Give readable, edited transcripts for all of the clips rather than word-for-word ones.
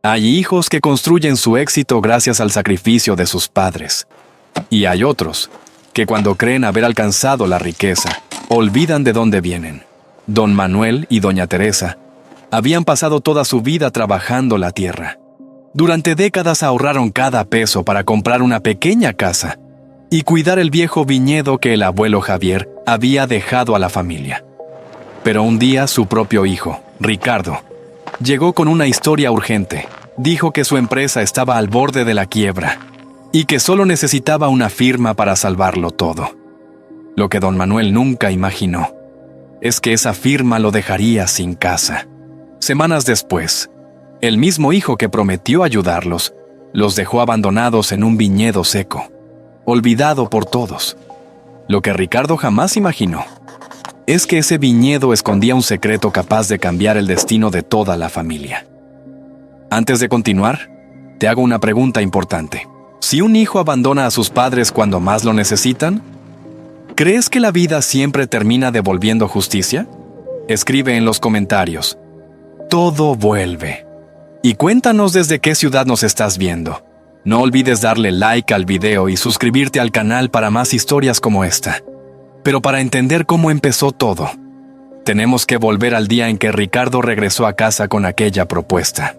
Hay hijos que construyen su éxito gracias al sacrificio de sus padres. Y hay otros que cuando creen haber alcanzado la riqueza, olvidan de dónde vienen. Don Manuel y doña Teresa habían pasado toda su vida trabajando la tierra. Durante décadas ahorraron cada peso para comprar una pequeña casa y cuidar el viejo viñedo que el abuelo Javier había dejado a la familia. Pero un día su propio hijo, Ricardo, llegó con una historia urgente. Dijo que su empresa estaba al borde de la quiebra y que solo necesitaba una firma para salvarlo todo. Lo que don Manuel nunca imaginó es que esa firma lo dejaría sin casa. Semanas después, el mismo hijo que prometió ayudarlos, los dejó abandonados en un viñedo seco, olvidado por todos. Lo que Ricardo jamás imaginó es que ese viñedo escondía un secreto capaz de cambiar el destino de toda la familia. Antes de continuar, te hago una pregunta importante. Si un hijo abandona a sus padres cuando más lo necesitan, ¿crees que la vida siempre termina devolviendo justicia? Escribe en los comentarios. Todo vuelve. Y cuéntanos desde qué ciudad nos estás viendo. No olvides darle like al video y suscribirte al canal para más historias como esta. Pero para entender cómo empezó todo, tenemos que volver al día en que Ricardo regresó a casa con aquella propuesta.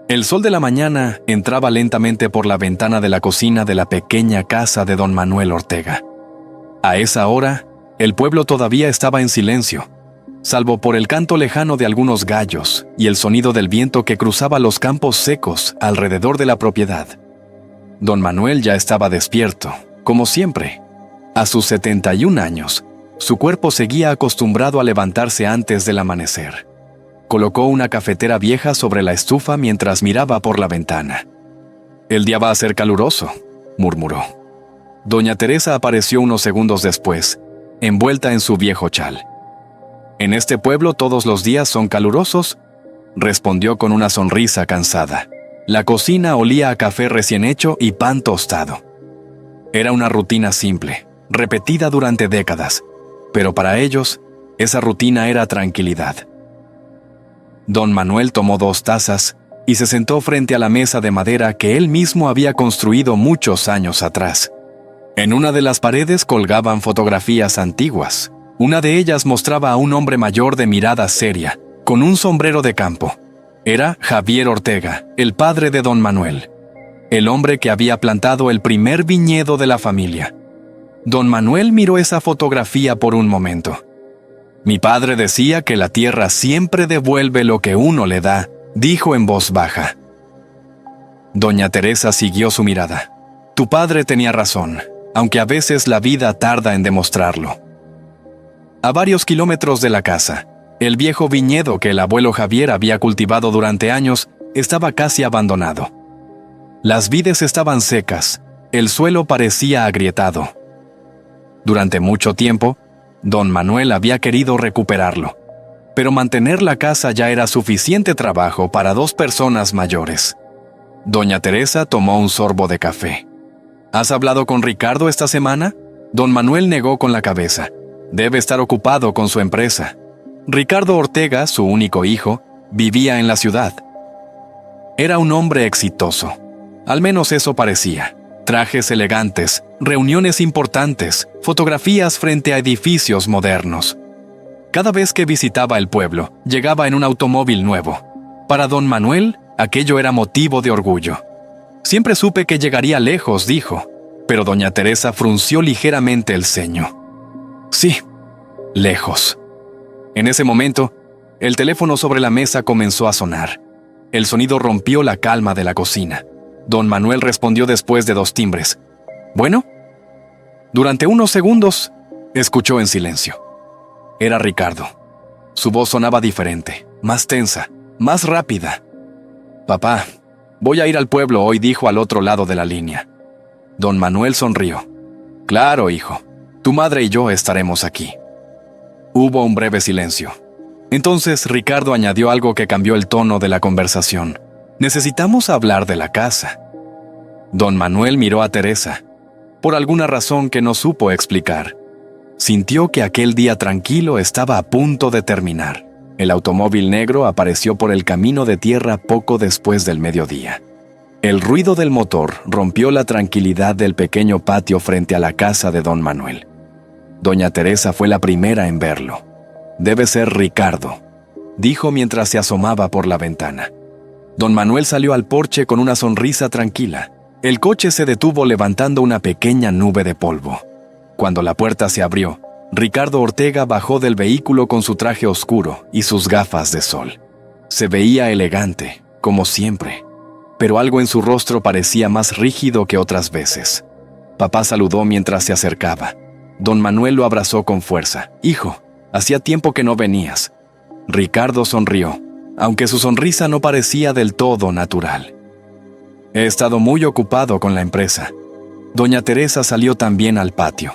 El sol de la mañana entraba lentamente por la ventana de la cocina de la pequeña casa de don Manuel Ortega. A esa hora, el pueblo todavía estaba en silencio, salvo por el canto lejano de algunos gallos y el sonido del viento que cruzaba los campos secos alrededor de la propiedad. Don Manuel ya estaba despierto, como siempre. A sus 71 años, su cuerpo seguía acostumbrado a levantarse antes del amanecer. Colocó una cafetera vieja sobre la estufa mientras miraba por la ventana. «El día va a ser caluroso», murmuró. Doña Teresa apareció unos segundos después, envuelta en su viejo chal. «En este pueblo todos los días son calurosos», respondió con una sonrisa cansada. La cocina olía a café recién hecho y pan tostado. Era una rutina simple, repetida durante décadas, pero para ellos, esa rutina era tranquilidad. Don Manuel tomó 2 tazas y se sentó frente a la mesa de madera que él mismo había construido muchos años atrás. En una de las paredes colgaban fotografías antiguas. Una de ellas mostraba a un hombre mayor de mirada seria, con un sombrero de campo. Era Javier Ortega, el padre de don Manuel, el hombre que había plantado el primer viñedo de la familia. Don Manuel miró esa fotografía por un momento. «Mi padre decía que la tierra siempre devuelve lo que uno le da», dijo en voz baja. Doña Teresa siguió su mirada. «Tu padre tenía razón, aunque a veces la vida tarda en demostrarlo». A varios kilómetros de la casa, el viejo viñedo que el abuelo Javier había cultivado durante años estaba casi abandonado. Las vides estaban secas, el suelo parecía agrietado. Durante mucho tiempo, don Manuel había querido recuperarlo, pero mantener la casa ya era suficiente trabajo para 2 personas mayores. Doña Teresa tomó un sorbo de café. «¿Has hablado con Ricardo esta semana?». Don Manuel negó con la cabeza. «Debe estar ocupado con su empresa». Ricardo Ortega, su único hijo, vivía en la ciudad. Era un hombre exitoso. Al menos eso parecía. Trajes elegantes, reuniones importantes, fotografías frente a edificios modernos. Cada vez que visitaba el pueblo, llegaba en un automóvil nuevo. Para don Manuel, aquello era motivo de orgullo. «Siempre supe que llegaría lejos», dijo, pero doña Teresa frunció ligeramente el ceño. «Sí, lejos». En ese momento, el teléfono sobre la mesa comenzó a sonar. El sonido rompió la calma de la cocina. Don Manuel respondió después de 2 timbres. «¿Bueno?». Durante unos segundos, escuchó en silencio. Era Ricardo. Su voz sonaba diferente, más tensa, más rápida. «Papá, voy a ir al pueblo hoy», dijo al otro lado de la línea. Don Manuel sonrió. «Claro, hijo. Tu madre y yo estaremos aquí». Hubo un breve silencio. Entonces Ricardo añadió algo que cambió el tono de la conversación. «Necesitamos hablar de la casa». Don Manuel miró a Teresa. Por alguna razón que no supo explicar, sintió que aquel día tranquilo estaba a punto de terminar. El automóvil negro apareció por el camino de tierra poco después del mediodía. El ruido del motor rompió la tranquilidad del pequeño patio frente a la casa de don Manuel. Doña Teresa fue la primera en verlo. «Debe ser Ricardo», dijo mientras se asomaba por la ventana. Don Manuel salió al porche con una sonrisa tranquila. El coche se detuvo levantando una pequeña nube de polvo. Cuando la puerta se abrió, Ricardo Ortega bajó del vehículo con su traje oscuro y sus gafas de sol. Se veía elegante, como siempre, pero algo en su rostro parecía más rígido que otras veces. Papá saludó mientras se acercaba. Don Manuel lo abrazó con fuerza. «Hijo, hacía tiempo que no venías». Ricardo sonrió, aunque su sonrisa no parecía del todo natural. «He estado muy ocupado con la empresa». Doña Teresa salió también al patio.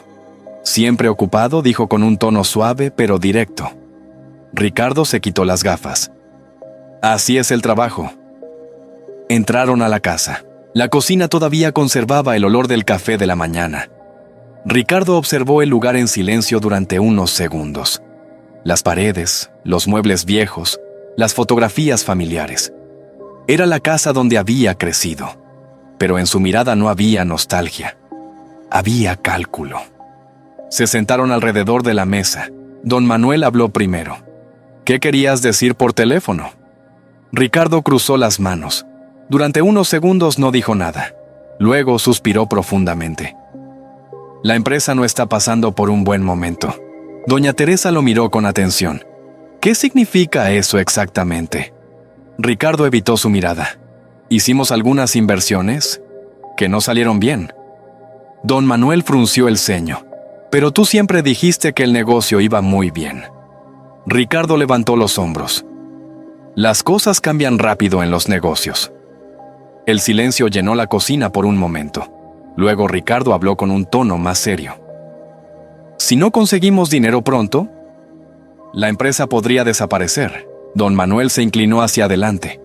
«Siempre ocupado», dijo con un tono suave pero directo. Ricardo se quitó las gafas. «Así es el trabajo». Entraron a la casa. La cocina todavía conservaba el olor del café de la mañana. Ricardo observó el lugar en silencio durante unos segundos. Las paredes, los muebles viejos, las fotografías familiares. Era la casa donde había crecido, pero en su mirada no había nostalgia. Había cálculo. Se sentaron alrededor de la mesa. Don Manuel habló primero. «¿Qué querías decir por teléfono?» Ricardo cruzó las manos. Durante unos segundos no dijo nada. Luego suspiró profundamente. «La empresa no está pasando por un buen momento». Doña Teresa lo miró con atención. «¿Qué significa eso exactamente?» Ricardo evitó su mirada. «Hicimos algunas inversiones que no salieron bien». Don Manuel frunció el ceño. «Pero tú siempre dijiste que el negocio iba muy bien». Ricardo levantó los hombros. «Las cosas cambian rápido en los negocios». El silencio llenó la cocina por un momento. Luego Ricardo habló con un tono más serio. «Si no conseguimos dinero pronto, la empresa podría desaparecer». Don Manuel se inclinó hacia adelante.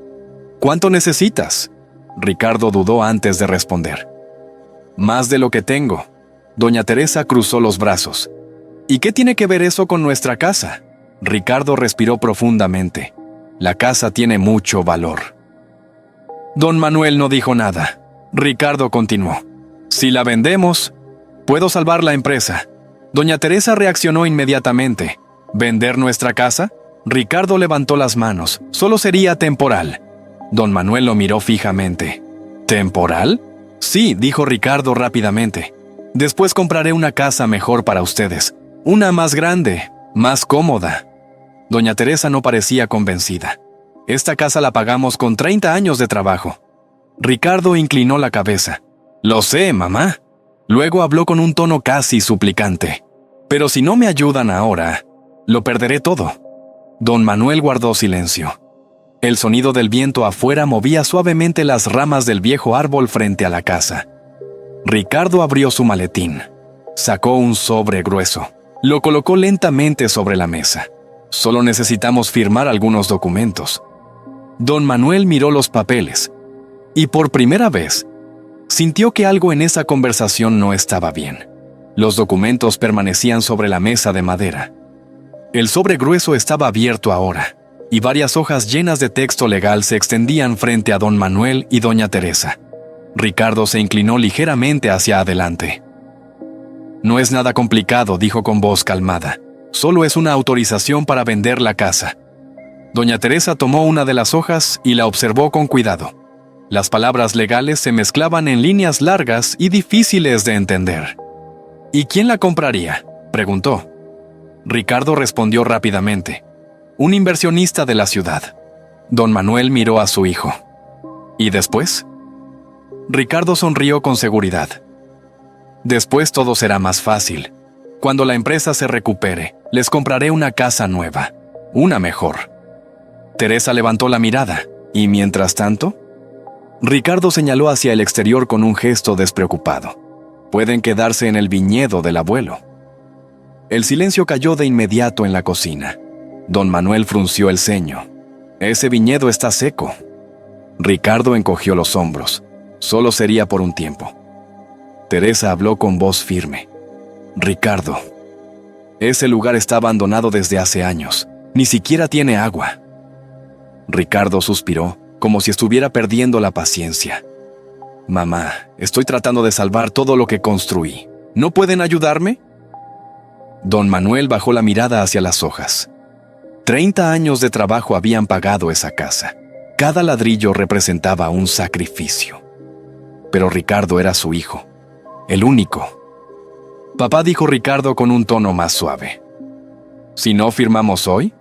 «¿Cuánto necesitas?» Ricardo dudó antes de responder. «Más de lo que tengo». Doña Teresa cruzó los brazos. «¿Y qué tiene que ver eso con nuestra casa?» Ricardo respiró profundamente. «La casa tiene mucho valor». Don Manuel no dijo nada. Ricardo continuó. «Si la vendemos, puedo salvar la empresa». Doña Teresa reaccionó inmediatamente. «¿Vender nuestra casa?» Ricardo levantó las manos. «Solo sería temporal». Don Manuel lo miró fijamente. «¿Temporal?» «Sí», dijo Ricardo rápidamente. «Después compraré una casa mejor para ustedes. Una más grande, más cómoda». Doña Teresa no parecía convencida. «Esta casa la pagamos con 30 años de trabajo». Ricardo inclinó la cabeza. «Lo sé, mamá». Luego habló con un tono casi suplicante. «Pero si no me ayudan ahora, lo perderé todo». Don Manuel guardó silencio. El sonido del viento afuera movía suavemente las ramas del viejo árbol frente a la casa. Ricardo abrió su maletín. Sacó un sobre grueso. Lo colocó lentamente sobre la mesa. «Solo necesitamos firmar algunos documentos». Don Manuel miró los papeles. Y por primera vez, sintió que algo en esa conversación no estaba bien. Los documentos permanecían sobre la mesa de madera. El sobre grueso estaba abierto ahora, y varias hojas llenas de texto legal se extendían frente a don Manuel y doña Teresa. Ricardo se inclinó ligeramente hacia adelante. «No es nada complicado», dijo con voz calmada. «Solo es una autorización para vender la casa». Doña Teresa tomó una de las hojas y la observó con cuidado. Las palabras legales se mezclaban en líneas largas y difíciles de entender. «¿Y quién la compraría?», preguntó. Ricardo respondió rápidamente. «Un inversionista de la ciudad». Don Manuel miró a su hijo. «¿Y después?». Ricardo sonrió con seguridad. «Después todo será más fácil. Cuando la empresa se recupere, les compraré una casa nueva, una mejor». Teresa levantó la mirada. «¿Y mientras tanto?». Ricardo señaló hacia el exterior con un gesto despreocupado. «Pueden quedarse en el viñedo del abuelo». El silencio cayó de inmediato en la cocina. Don Manuel frunció el ceño. «Ese viñedo está seco». Ricardo encogió los hombros. «Solo sería por un tiempo». Teresa habló con voz firme. «Ricardo, ese lugar está abandonado desde hace años. Ni siquiera tiene agua. Ricardo suspiró, como si estuviera perdiendo la paciencia. Mamá, estoy tratando de salvar todo lo que construí. ¿No pueden ayudarme? Don Manuel bajó la mirada hacia las hojas. 30 años de trabajo habían pagado esa casa. Cada ladrillo representaba un sacrificio. Pero Ricardo era su hijo, el único. Papá, dijo Ricardo con un tono más suave. Si no firmamos hoy,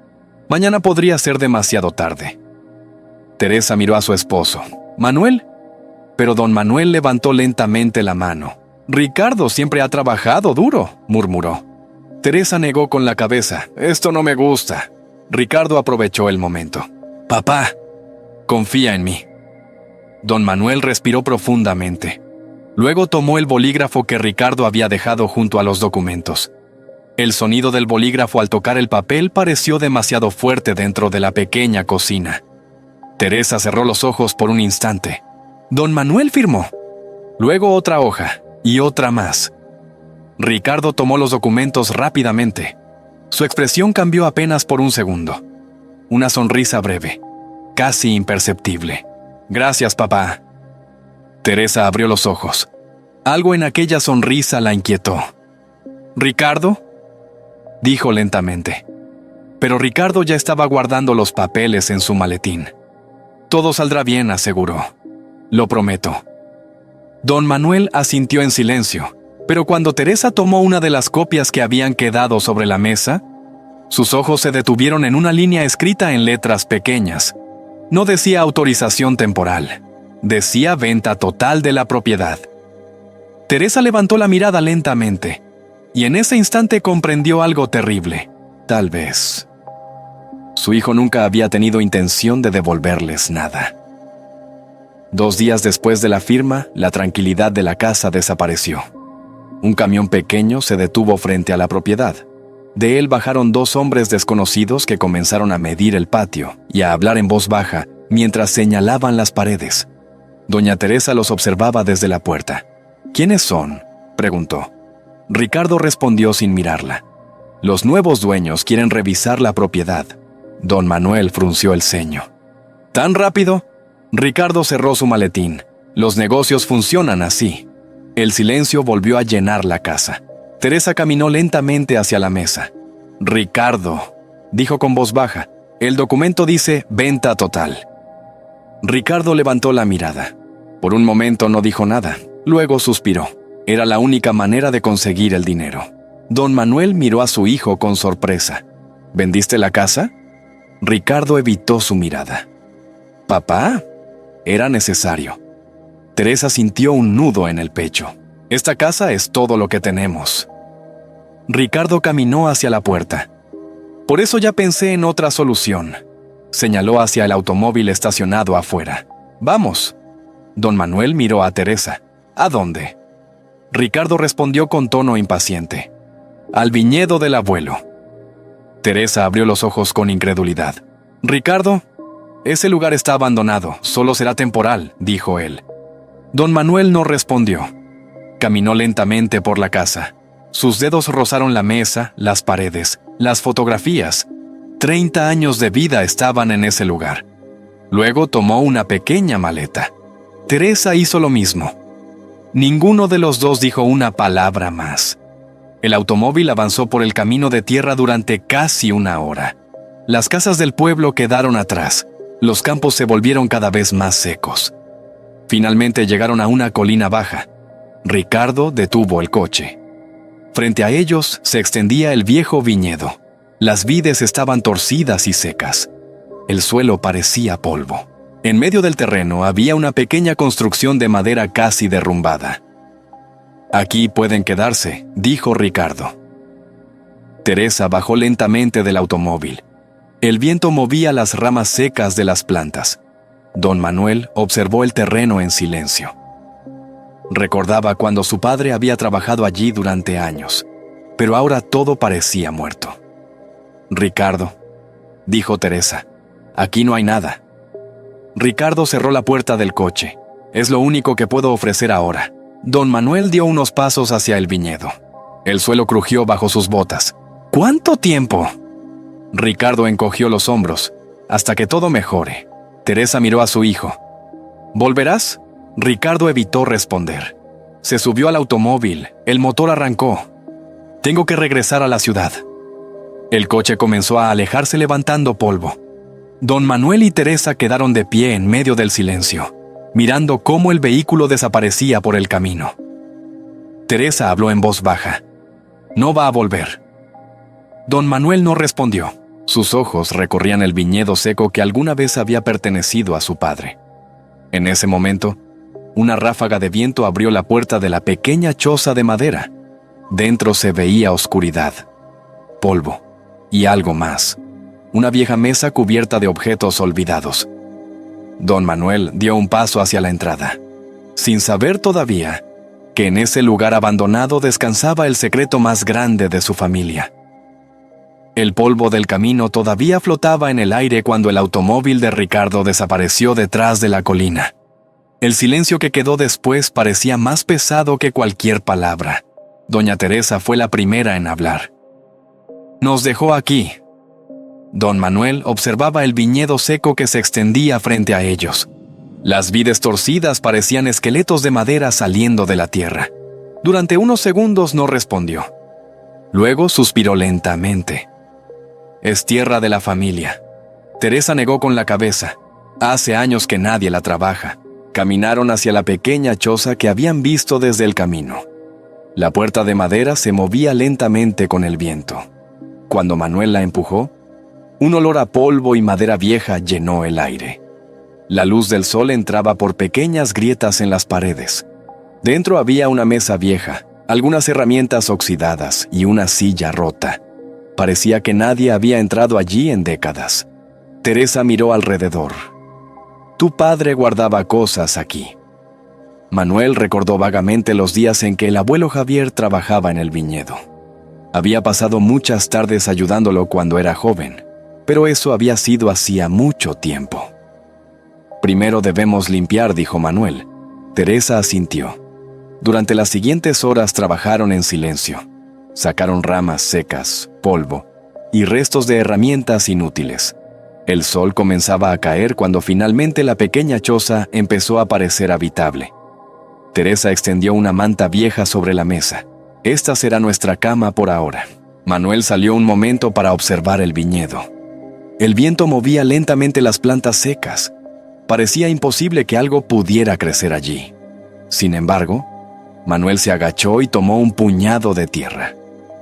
mañana podría ser demasiado tarde. Teresa miró a su esposo. ¿Manuel? Pero don Manuel levantó lentamente la mano. Ricardo siempre ha trabajado duro, murmuró. Teresa negó con la cabeza. Esto no me gusta. Ricardo aprovechó el momento. Papá, confía en mí. Don Manuel respiró profundamente. Luego tomó el bolígrafo que Ricardo había dejado junto a los documentos. El sonido del bolígrafo al tocar el papel pareció demasiado fuerte dentro de la pequeña cocina. Teresa cerró los ojos por un instante. Don Manuel firmó. Luego otra hoja y otra más. Ricardo tomó los documentos rápidamente. Su expresión cambió apenas por un segundo. Una sonrisa breve, casi imperceptible. Gracias, papá. Teresa abrió los ojos. Algo en aquella sonrisa la inquietó. ¿Ricardo?, dijo lentamente. Pero Ricardo ya estaba guardando los papeles en su maletín. Todo saldrá bien, aseguró. Lo prometo. Don Manuel asintió en silencio, pero cuando Teresa tomó una de las copias que habían quedado sobre la mesa, sus ojos se detuvieron en una línea escrita en letras pequeñas. No decía autorización temporal, decía venta total de la propiedad. Teresa levantó la mirada lentamente, y en ese instante comprendió algo terrible. Tal vez su hijo nunca había tenido intención de devolverles nada. 2 días después de la firma, la tranquilidad de la casa desapareció. Un camión pequeño se detuvo frente a la propiedad. De él bajaron 2 hombres desconocidos que comenzaron a medir el patio y a hablar en voz baja mientras señalaban las paredes. Doña Teresa los observaba desde la puerta. ¿Quiénes son?, preguntó. Ricardo respondió sin mirarla. Los nuevos dueños quieren revisar la propiedad. Don Manuel frunció el ceño. ¿Tan rápido? Ricardo cerró su maletín. Los negocios funcionan así. El silencio volvió a llenar la casa. Teresa caminó lentamente hacia la mesa. Ricardo, dijo con voz baja, el documento dice venta total. Ricardo levantó la mirada. Por un momento no dijo nada. Luego suspiró. Era la única manera de conseguir el dinero. Don Manuel miró a su hijo con sorpresa. ¿Vendiste la casa? Ricardo evitó su mirada. ¿Papá? Era necesario. Teresa sintió un nudo en el pecho. Esta casa es todo lo que tenemos. Ricardo caminó hacia la puerta. Por eso ya pensé en otra solución. Señaló hacia el automóvil estacionado afuera. Vamos. Don Manuel miró a Teresa. ¿A dónde? Ricardo respondió con tono impaciente. Al viñedo del abuelo. Teresa abrió los ojos con incredulidad. Ricardo, ese lugar está abandonado, solo será temporal, dijo él. Don Manuel no respondió. Caminó lentamente por la casa. Sus dedos rozaron la mesa, las paredes, las fotografías. 30 años de vida estaban en ese lugar. Luego tomó una pequeña maleta. Teresa hizo lo mismo. Ninguno de los dos dijo una palabra más. El automóvil avanzó por el camino de tierra durante casi 1 hora. Las casas del pueblo quedaron atrás. Los campos se volvieron cada vez más secos. Finalmente llegaron a una colina baja. Ricardo detuvo el coche. Frente a ellos se extendía el viejo viñedo. Las vides estaban torcidas y secas. El suelo parecía polvo. En medio del terreno había una pequeña construcción de madera casi derrumbada. Aquí pueden quedarse, dijo Ricardo. Teresa bajó lentamente del automóvil. El viento movía las ramas secas de las plantas. Don Manuel observó el terreno en silencio. Recordaba cuando su padre había trabajado allí durante años, pero ahora todo parecía muerto. Ricardo, dijo Teresa, aquí no hay nada. Ricardo cerró la puerta del coche. Es lo único que puedo ofrecer ahora. Don Manuel dio unos pasos hacia el viñedo. El suelo crujió bajo sus botas. ¿Cuánto tiempo?, Ricardo encogió los hombros. Hasta que todo mejore. Teresa miró a su hijo. ¿Volverás? Ricardo evitó responder. Se subió al automóvil. El motor arrancó. Tengo que regresar a la ciudad. El coche comenzó a alejarse levantando polvo. Don Manuel y Teresa quedaron de pie en medio del silencio, mirando cómo el vehículo desaparecía por el camino. Teresa habló en voz baja. No va a volver. Don Manuel no respondió. Sus ojos recorrían el viñedo seco que alguna vez había pertenecido a su padre. En ese momento, una ráfaga de viento abrió la puerta de la pequeña choza de madera. Dentro se veía oscuridad, polvo y algo más. Una vieja mesa cubierta de objetos olvidados. Don Manuel dio un paso hacia la entrada, sin saber todavía que en ese lugar abandonado descansaba el secreto más grande de su familia. El polvo del camino todavía flotaba en el aire cuando el automóvil de Ricardo desapareció detrás de la colina. El silencio que quedó después parecía más pesado que cualquier palabra. Doña Teresa fue la primera en hablar. Nos dejó aquí. Don Manuel observaba el viñedo seco que se extendía frente a ellos. Las vides torcidas parecían esqueletos de madera saliendo de la tierra. Durante unos segundos no respondió. Luego suspiró lentamente. Es tierra de la familia. Teresa negó con la cabeza. Hace años que nadie la trabaja. Caminaron hacia la pequeña choza que habían visto desde el camino. La puerta de madera se movía lentamente con el viento. Cuando Manuel la empujó, un olor a polvo y madera vieja llenó el aire. La luz del sol entraba por pequeñas grietas en las paredes. Dentro había una mesa vieja, algunas herramientas oxidadas y una silla rota. Parecía que nadie había entrado allí en décadas. Teresa miró alrededor. Tu padre guardaba cosas aquí. Manuel recordó vagamente los días en que el abuelo Javier trabajaba en el viñedo. Había pasado muchas tardes ayudándolo cuando era joven, pero eso había sido hacía mucho tiempo. Primero debemos limpiar, dijo Manuel. Teresa asintió. Durante las siguientes horas trabajaron en silencio. Sacaron ramas secas, polvo y restos de herramientas inútiles. El sol comenzaba a caer cuando finalmente la pequeña choza empezó a parecer habitable. Teresa extendió una manta vieja sobre la mesa. Esta será nuestra cama por ahora. Manuel salió un momento para observar el viñedo. El viento movía lentamente las plantas secas. Parecía imposible que algo pudiera crecer allí. Sin embargo, Manuel se agachó y tomó un puñado de tierra.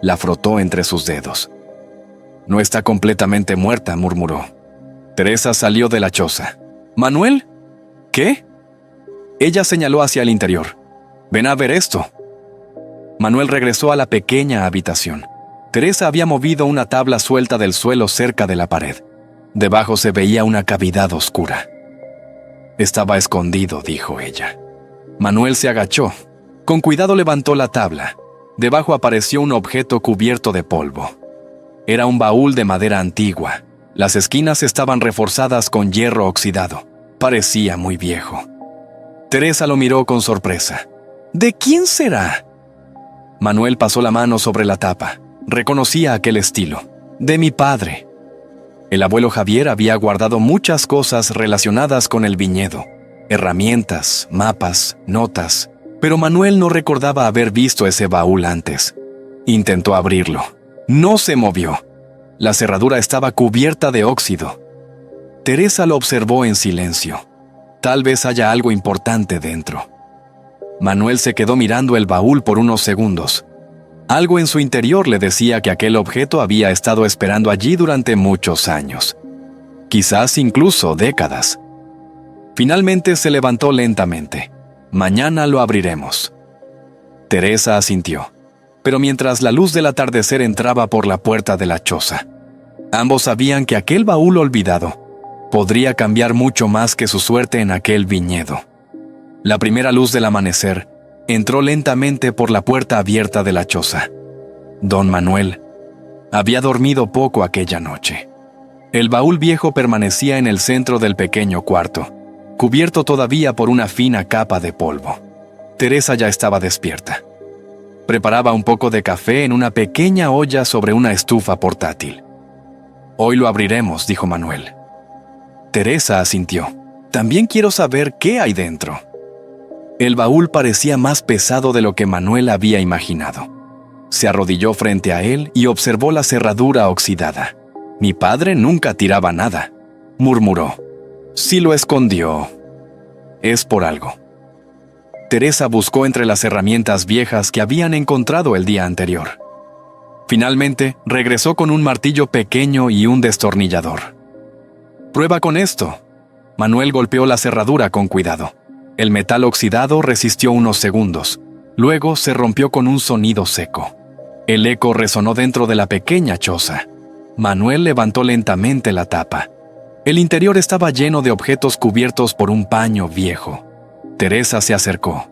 La frotó entre sus dedos. No está completamente muerta, murmuró. Teresa salió de la choza. ¿Manuel? ¿Qué? Ella señaló hacia el interior. Ven a ver esto. Manuel regresó a la pequeña habitación. Teresa había movido una tabla suelta del suelo cerca de la pared. Debajo se veía una cavidad oscura. Estaba escondido, dijo ella. Manuel se agachó. Con cuidado levantó la tabla. Debajo apareció un objeto cubierto de polvo. Era un baúl de madera antigua. Las esquinas estaban reforzadas con hierro oxidado. Parecía muy viejo. Teresa lo miró con sorpresa. ¿De quién será? Manuel pasó la mano sobre la tapa. Reconocía aquel estilo. De mi padre. El abuelo Javier había guardado muchas cosas relacionadas con el viñedo. Herramientas, mapas, notas. Pero Manuel no recordaba haber visto ese baúl antes. Intentó abrirlo. No se movió. La cerradura estaba cubierta de óxido. Teresa lo observó en silencio. Tal vez haya algo importante dentro. Manuel se quedó mirando el baúl por unos segundos. Algo en su interior le decía que aquel objeto había estado esperando allí durante muchos años. Quizás incluso décadas. Finalmente se levantó lentamente. Mañana lo abriremos. Teresa asintió. Pero mientras la luz del atardecer entraba por la puerta de la choza, ambos sabían que aquel baúl olvidado podría cambiar mucho más que su suerte en aquel viñedo. La primera luz del amanecer entró lentamente por la puerta abierta de la choza. Don Manuel había dormido poco aquella noche. El baúl viejo permanecía en el centro del pequeño cuarto, cubierto todavía por una fina capa de polvo. Teresa ya estaba despierta. Preparaba un poco de café en una pequeña olla sobre una estufa portátil. Hoy lo abriremos, dijo Manuel. Teresa asintió. También quiero saber qué hay dentro. El baúl parecía más pesado de lo que Manuel había imaginado. Se arrodilló frente a él y observó la cerradura oxidada. Mi padre nunca tiraba nada, murmuró. Si lo escondió, es por algo. Teresa buscó entre las herramientas viejas que habían encontrado el día anterior. Finalmente, regresó con un martillo pequeño y un destornillador. Prueba con esto. Manuel golpeó la cerradura con cuidado. El metal oxidado resistió unos segundos. Luego se rompió con un sonido seco. El eco resonó dentro de la pequeña choza. Manuel levantó lentamente la tapa. El interior estaba lleno de objetos cubiertos por un paño viejo. Teresa se acercó.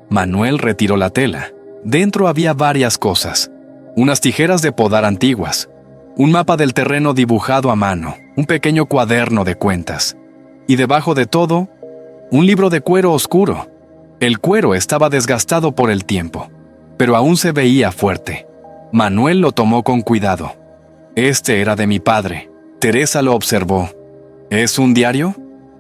Manuel retiró la tela. Dentro había varias cosas. Unas tijeras de podar antiguas, un mapa del terreno dibujado a mano, un pequeño cuaderno de cuentas. Y debajo de todo, un libro de cuero oscuro. El cuero estaba desgastado por el tiempo, pero aún se veía fuerte. Manuel lo tomó con cuidado. Este era de mi padre. Teresa lo observó. ¿Es un diario?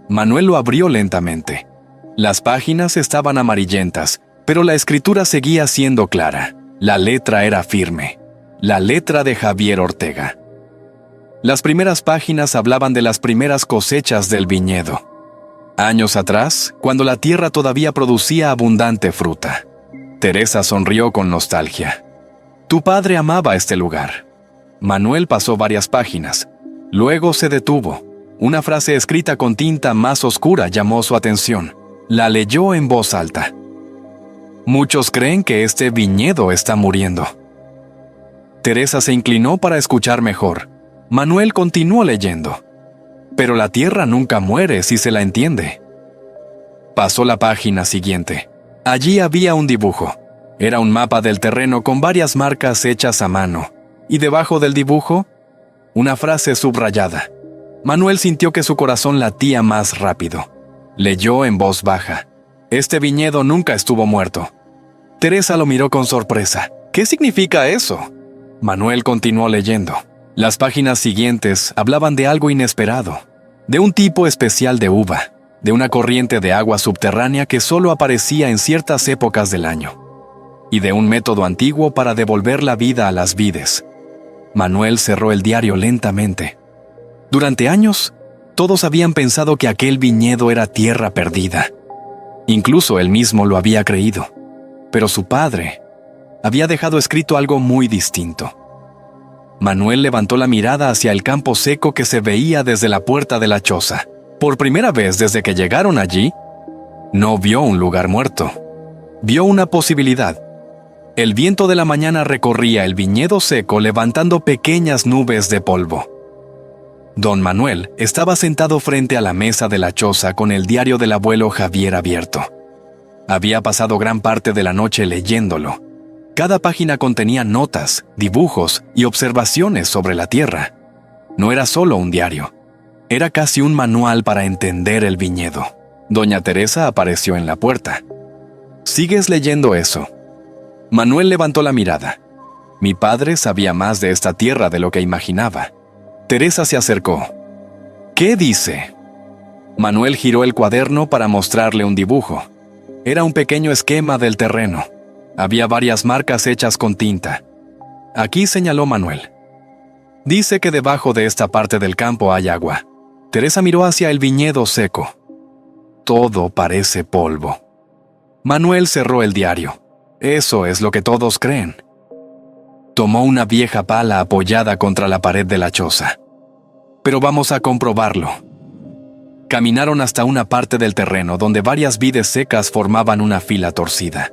Manuel lo abrió lentamente. Las páginas estaban amarillentas, pero la escritura seguía siendo clara. La letra era firme. La letra de Javier Ortega. Las primeras páginas hablaban de las primeras cosechas del viñedo. Años atrás, cuando la tierra todavía producía abundante fruta. Teresa sonrió con nostalgia. Tu padre amaba este lugar. Manuel pasó varias páginas. Luego se detuvo. Una frase escrita con tinta más oscura llamó su atención. La leyó en voz alta. Muchos creen que este viñedo está muriendo. Teresa se inclinó para escuchar mejor. Manuel continuó leyendo. Pero la tierra nunca muere si se la entiende. Pasó la página siguiente. Allí había un dibujo. Era un mapa del terreno con varias marcas hechas a mano. Y debajo del dibujo, una frase subrayada. Manuel sintió que su corazón latía más rápido. Leyó en voz baja. Este viñedo nunca estuvo muerto. Teresa lo miró con sorpresa. ¿Qué significa eso? Manuel continuó leyendo. Las páginas siguientes hablaban de algo inesperado, de un tipo especial de uva, de una corriente de agua subterránea que solo aparecía en ciertas épocas del año, y de un método antiguo para devolver la vida a las vides. Manuel cerró el diario lentamente. Durante años, todos habían pensado que aquel viñedo era tierra perdida. Incluso él mismo lo había creído. Pero su padre había dejado escrito algo muy distinto. Manuel levantó la mirada hacia el campo seco que se veía desde la puerta de la choza. Por primera vez desde que llegaron allí, no vio un lugar muerto. Vio una posibilidad. El viento de la mañana recorría el viñedo seco levantando pequeñas nubes de polvo. Don Manuel estaba sentado frente a la mesa de la choza con el diario del abuelo Javier abierto. Había pasado gran parte de la noche leyéndolo. Cada página contenía notas, dibujos y observaciones sobre la tierra. No era solo un diario. Era casi un manual para entender el viñedo. Doña Teresa apareció en la puerta. ¿Sigues leyendo eso? Manuel levantó la mirada. Mi padre sabía más de esta tierra de lo que imaginaba. Teresa se acercó. ¿Qué dice? Manuel giró el cuaderno para mostrarle un dibujo. Era un pequeño esquema del terreno. Había varias marcas hechas con tinta. Aquí señaló Manuel. Dice que debajo de esta parte del campo hay agua. Teresa miró hacia el viñedo seco. Todo parece polvo. Manuel cerró el diario. Eso es lo que todos creen. Tomó una vieja pala apoyada contra la pared de la choza. Pero vamos a comprobarlo. Caminaron hasta una parte del terreno donde varias vides secas formaban una fila torcida.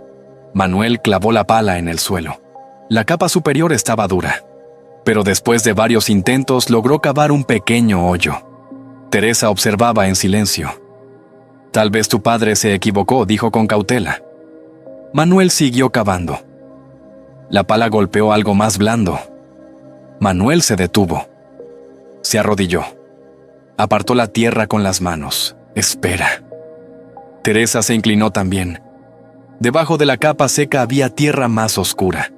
Manuel clavó la pala en el suelo. La capa superior estaba dura, pero después de varios intentos logró cavar un pequeño hoyo. Teresa observaba en silencio. Tal vez tu padre se equivocó, dijo con cautela. Manuel siguió cavando. La pala golpeó algo más blando. Manuel se detuvo. Se arrodilló. Apartó la tierra con las manos. Espera. Teresa se inclinó también. Debajo de la capa seca había tierra más oscura.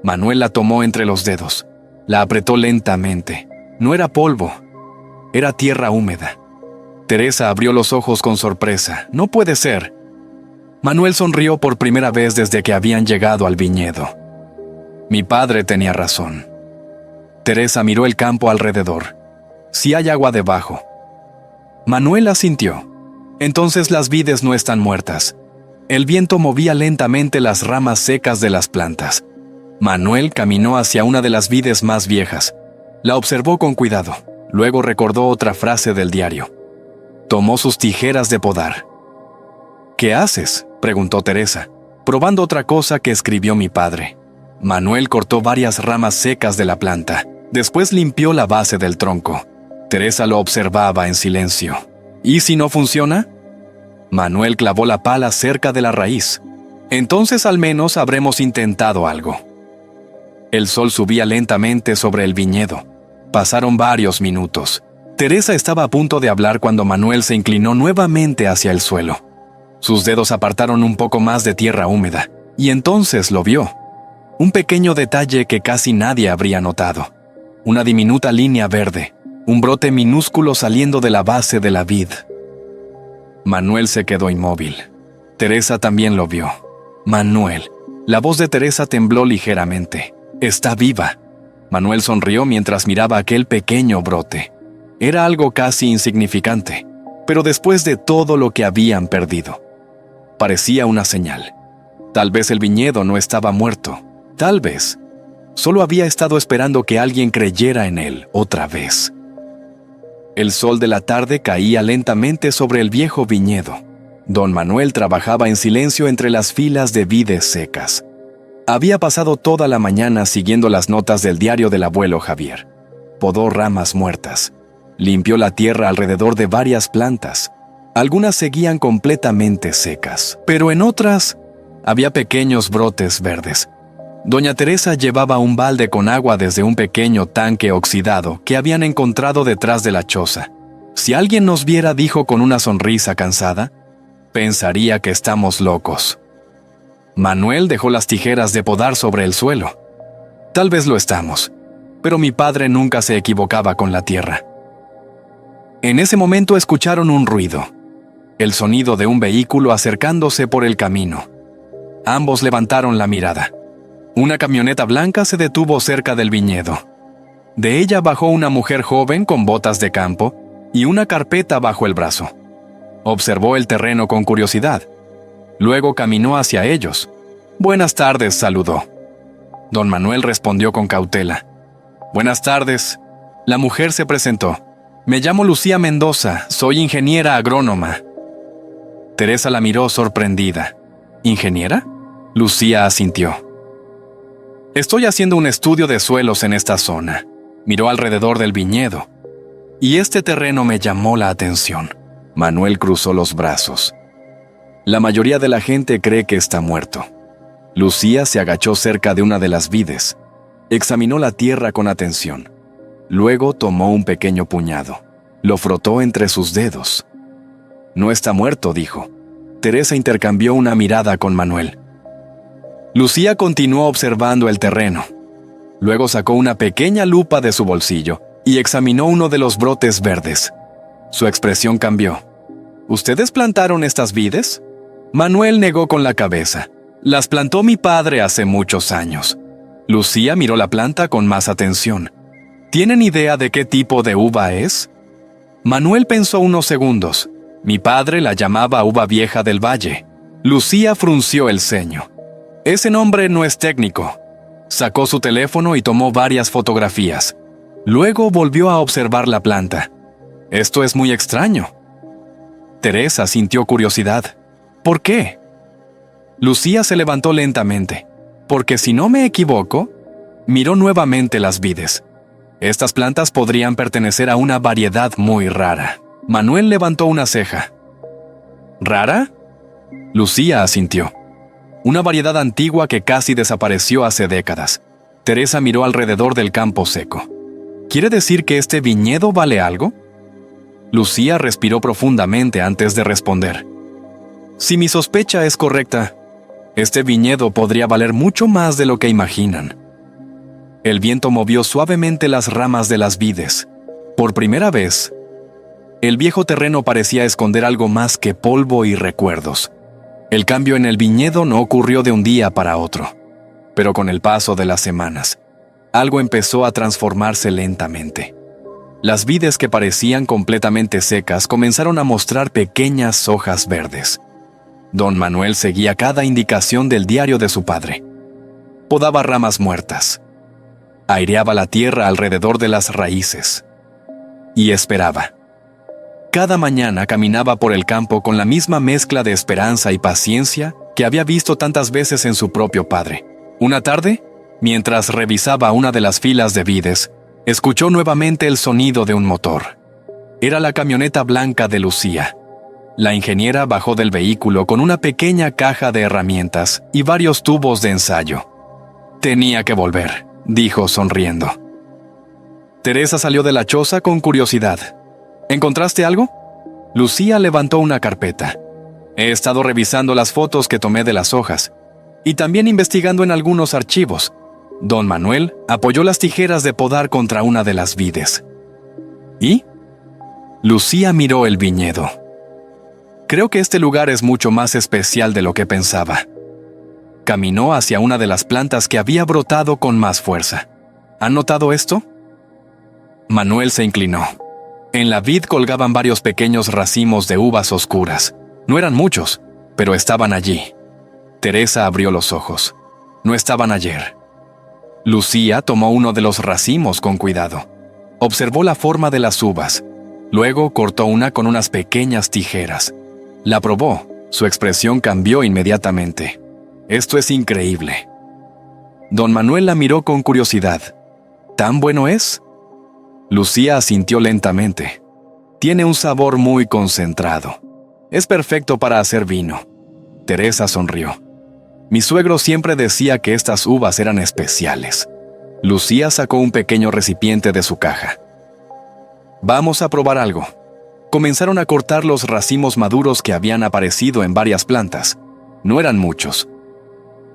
Manuel la tomó entre los dedos. La apretó lentamente. No era polvo, era tierra húmeda. Teresa abrió los ojos con sorpresa. «No puede ser». Manuel sonrió por primera vez desde que habían llegado al viñedo. Mi padre tenía razón. Teresa miró el campo alrededor. «Sí hay agua debajo». Manuel asintió. «Entonces las vides no están muertas». El viento movía lentamente las ramas secas de las plantas. Manuel caminó hacia una de las vides más viejas. La observó con cuidado. Luego recordó otra frase del diario. Tomó sus tijeras de podar. «¿Qué haces?», preguntó Teresa, probando otra cosa que escribió mi padre. Manuel cortó varias ramas secas de la planta. Después limpió la base del tronco. Teresa lo observaba en silencio. «¿Y si no funciona?». Manuel clavó la pala cerca de la raíz. «Entonces al menos habremos intentado algo». El sol subía lentamente sobre el viñedo. Pasaron varios minutos. Teresa estaba a punto de hablar cuando Manuel se inclinó nuevamente hacia el suelo. Sus dedos apartaron un poco más de tierra húmeda, y entonces lo vio. Un pequeño detalle que casi nadie habría notado. Una diminuta línea verde, un brote minúsculo saliendo de la base de la vid. Manuel se quedó inmóvil. Teresa también lo vio. «Manuel». La voz de Teresa tembló ligeramente. «Está viva». Manuel sonrió mientras miraba aquel pequeño brote. Era algo casi insignificante, pero después de todo lo que habían perdido. Parecía una señal. Tal vez el viñedo no estaba muerto. Tal vez. Solo había estado esperando que alguien creyera en él otra vez. El sol de la tarde caía lentamente sobre el viejo viñedo. Don Manuel trabajaba en silencio entre las filas de vides secas. Había pasado toda la mañana siguiendo las notas del diario del abuelo Javier. Podó ramas muertas. Limpió la tierra alrededor de varias plantas. Algunas seguían completamente secas, pero en otras había pequeños brotes verdes. Doña Teresa llevaba un balde con agua desde un pequeño tanque oxidado que habían encontrado detrás de la choza. «Si alguien nos viera», dijo con una sonrisa cansada, «pensaría que estamos locos». Manuel dejó las tijeras de podar sobre el suelo. «Tal vez lo estamos, pero mi padre nunca se equivocaba con la tierra». En ese momento escucharon un ruido. El sonido de un vehículo acercándose por el camino. Ambos levantaron la mirada. Una camioneta blanca se detuvo cerca del viñedo. De ella bajó una mujer joven con botas de campo y una carpeta bajo el brazo. Observó el terreno con curiosidad. Luego caminó hacia ellos. «Buenas tardes», saludó. Don Manuel respondió con cautela. «Buenas tardes». La mujer se presentó. «Me llamo Lucía Mendoza, soy ingeniera agrónoma». Teresa la miró sorprendida. «¿Ingeniera?». Lucía asintió. «Estoy haciendo un estudio de suelos en esta zona». Miró alrededor del viñedo. «Y este terreno me llamó la atención». Manuel cruzó los brazos. «La mayoría de la gente cree que está muerto». Lucía se agachó cerca de una de las vides. Examinó la tierra con atención. Luego tomó un pequeño puñado. Lo frotó entre sus dedos. «No está muerto», dijo. Teresa intercambió una mirada con Manuel. Lucía continuó observando el terreno. Luego sacó una pequeña lupa de su bolsillo y examinó uno de los brotes verdes. Su expresión cambió. «¿Ustedes plantaron estas vides?». Manuel negó con la cabeza. «Las plantó mi padre hace muchos años». Lucía miró la planta con más atención. «¿Tienen idea de qué tipo de uva es?». Manuel pensó unos segundos. «Mi padre la llamaba uva vieja del valle». Lucía frunció el ceño. «Ese nombre no es técnico». Sacó su teléfono y tomó varias fotografías. Luego volvió a observar la planta. «Esto es muy extraño». Teresa sintió curiosidad. «¿Por qué?». Lucía se levantó lentamente. «Porque si no me equivoco», miró nuevamente las vides. «Estas plantas podrían pertenecer a una variedad muy rara». Manuel levantó una ceja. «¿Rara?». Lucía asintió. «Una variedad antigua que casi desapareció hace décadas». Teresa miró alrededor del campo seco. «¿Quiere decir que este viñedo vale algo?». Lucía respiró profundamente antes de responder. «Si mi sospecha es correcta, este viñedo podría valer mucho más de lo que imaginan». El viento movió suavemente las ramas de las vides. Por primera vez, el viejo terreno parecía esconder algo más que polvo y recuerdos. El cambio en el viñedo no ocurrió de un día para otro, pero con el paso de las semanas, algo empezó a transformarse lentamente. Las vides que parecían completamente secas comenzaron a mostrar pequeñas hojas verdes. Don Manuel seguía cada indicación del diario de su padre. Podaba ramas muertas, aireaba la tierra alrededor de las raíces y esperaba. Cada mañana caminaba por el campo con la misma mezcla de esperanza y paciencia que había visto tantas veces en su propio padre. Una tarde, mientras revisaba una de las filas de vides, escuchó nuevamente el sonido de un motor. Era la camioneta blanca de Lucía. La ingeniera bajó del vehículo con una pequeña caja de herramientas y varios tubos de ensayo. «Tenía que volver», dijo sonriendo. Teresa salió de la choza con curiosidad. «¿Encontraste algo?» Lucía levantó una carpeta. «He estado revisando las fotos que tomé de las hojas y también investigando en algunos archivos». Don Manuel apoyó las tijeras de podar contra una de las vides. ¿Y? Lucía miró el viñedo. «Creo que este lugar es mucho más especial de lo que pensaba». Caminó hacia una de las plantas que había brotado con más fuerza. ¿Han notado esto? Manuel se inclinó. En la vid colgaban varios pequeños racimos de uvas oscuras. No eran muchos, pero estaban allí. Teresa abrió los ojos. No estaban ayer. Lucía tomó uno de los racimos con cuidado. Observó la forma de las uvas. Luego cortó una con unas pequeñas tijeras. La probó. Su expresión cambió inmediatamente. «Esto es increíble». Don Manuel la miró con curiosidad. «¿Tan bueno es?» Lucía asintió lentamente. «Tiene un sabor muy concentrado. Es perfecto para hacer vino». Teresa sonrió. «Mi suegro siempre decía que estas uvas eran especiales». Lucía sacó un pequeño recipiente de su caja. «Vamos a probar algo». Comenzaron a cortar los racimos maduros que habían aparecido en varias plantas. No eran muchos.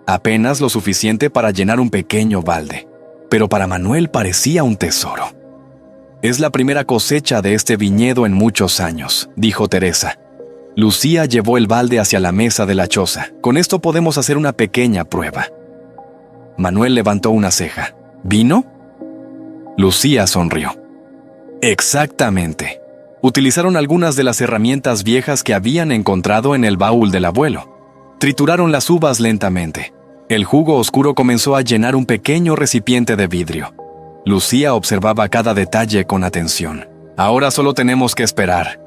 Apenas lo suficiente para llenar un pequeño balde. Pero para Manuel parecía un tesoro. «Es la primera cosecha de este viñedo en muchos años», dijo Teresa. Lucía llevó el balde hacia la mesa de la choza. «Con esto podemos hacer una pequeña prueba». Manuel levantó una ceja. «¿Vino?» Lucía sonrió. «Exactamente». Utilizaron algunas de las herramientas viejas que habían encontrado en el baúl del abuelo. Trituraron las uvas lentamente. El jugo oscuro comenzó a llenar un pequeño recipiente de vidrio. Lucía observaba cada detalle con atención. «Ahora solo tenemos que esperar».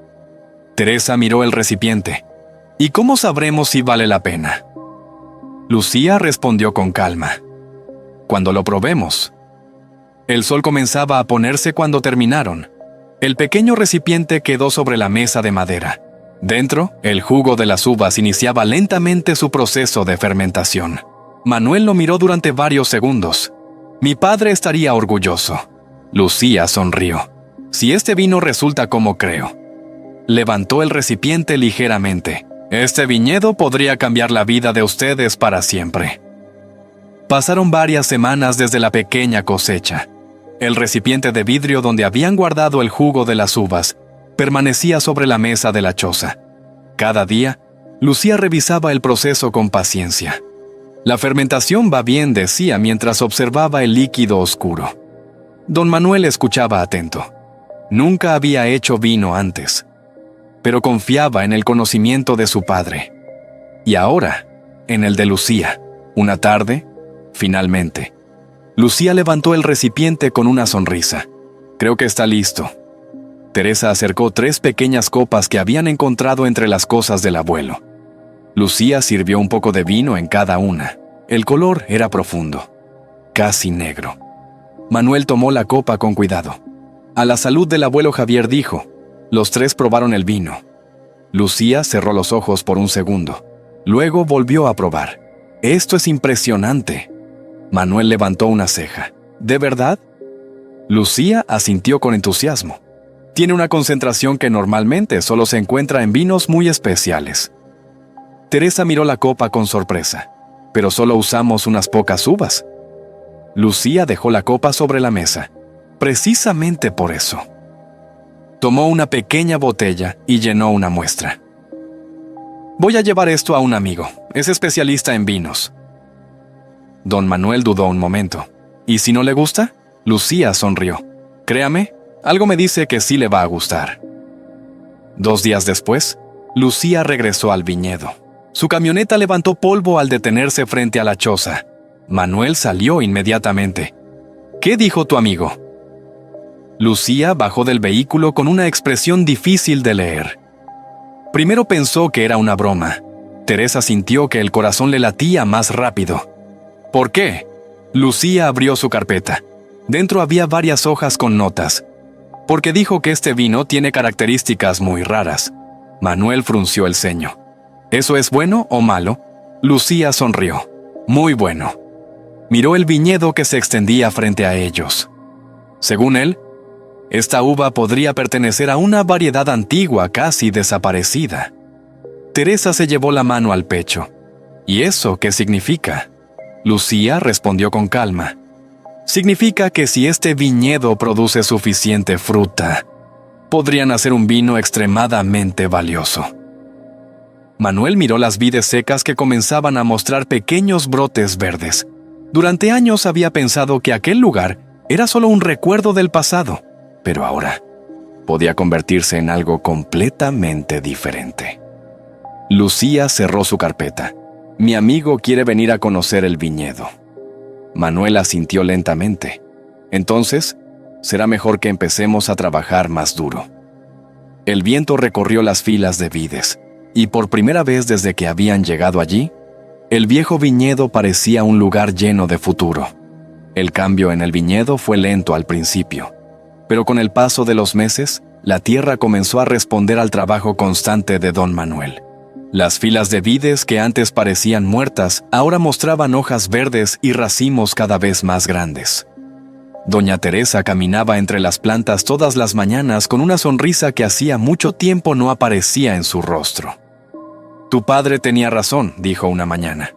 Teresa miró el recipiente. «¿Y cómo sabremos si vale la pena?» Lucía respondió con calma. «Cuando lo probemos». El sol comenzaba a ponerse cuando terminaron. El pequeño recipiente quedó sobre la mesa de madera. Dentro, el jugo de las uvas iniciaba lentamente su proceso de fermentación. Manuel lo miró durante varios segundos. «Mi padre estaría orgulloso». Lucía sonrió. «Si este vino resulta como creo». Levantó el recipiente ligeramente. «Este viñedo podría cambiar la vida de ustedes para siempre». Pasaron varias semanas desde la pequeña cosecha. El recipiente de vidrio donde habían guardado el jugo de las uvas permanecía sobre la mesa de la choza. Cada día, Lucía revisaba el proceso con paciencia. «La fermentación va bien», decía mientras observaba el líquido oscuro. Don Manuel escuchaba atento. Nunca había hecho vino antes, pero confiaba en el conocimiento de su padre. Y ahora, en el de Lucía. Una tarde, finalmente, Lucía levantó el recipiente con una sonrisa. «Creo que está listo». Teresa acercó 3 pequeñas copas que habían encontrado entre las cosas del abuelo. Lucía sirvió un poco de vino en cada una. El color era profundo, casi negro. Manuel tomó la copa con cuidado. «A la salud del abuelo Javier», dijo. Los 3 probaron el vino. Lucía cerró los ojos por un segundo. Luego volvió a probar. «Esto es impresionante». Manuel levantó una ceja. «¿De verdad?» Lucía asintió con entusiasmo. «Tiene una concentración que normalmente solo se encuentra en vinos muy especiales». Teresa miró la copa con sorpresa. «Pero solo usamos unas pocas uvas». Lucía dejó la copa sobre la mesa, precisamente por eso. Tomó una pequeña botella y llenó una muestra. Voy a llevar esto a un amigo, es especialista en vinos. Don Manuel dudó un momento. ¿Y si no le gusta? Lucía sonrió. Créame, algo me dice que sí le va a gustar. 2 días después, Lucía regresó al viñedo. Su camioneta levantó polvo al detenerse frente a la choza. Manuel salió inmediatamente. ¿Qué dijo tu amigo? Lucía bajó del vehículo con una expresión difícil de leer. Primero pensó que era una broma. Teresa sintió que el corazón le latía más rápido. ¿Por qué? Lucía abrió su carpeta. Dentro había varias hojas con notas. Porque dijo que este vino tiene características muy raras. Manuel frunció el ceño. ¿Eso es bueno o malo? Lucía sonrió. Muy bueno. Miró el viñedo que se extendía frente a ellos. Según él, esta uva podría pertenecer a una variedad antigua casi desaparecida. Teresa se llevó la mano al pecho. ¿Y eso qué significa? Lucía respondió con calma. Significa que si este viñedo produce suficiente fruta, podrían hacer un vino extremadamente valioso. Manuel miró las vides secas que comenzaban a mostrar pequeños brotes verdes. Durante años había pensado que aquel lugar era solo un recuerdo del pasado, pero ahora podía convertirse en algo completamente diferente. Lucía cerró su carpeta. Mi amigo quiere venir a conocer el viñedo. Manuel asintió lentamente. Entonces, será mejor que empecemos a trabajar más duro. El viento recorrió las filas de vides, y por primera vez desde que habían llegado allí, el viejo viñedo parecía un lugar lleno de futuro. El cambio en el viñedo fue lento al principio, pero con el paso de los meses, la tierra comenzó a responder al trabajo constante de don Manuel. Las filas de vides que antes parecían muertas ahora mostraban hojas verdes y racimos cada vez más grandes. Doña Teresa caminaba entre las plantas todas las mañanas con una sonrisa que hacía mucho tiempo no aparecía en su rostro. Tu padre tenía razón, dijo una mañana.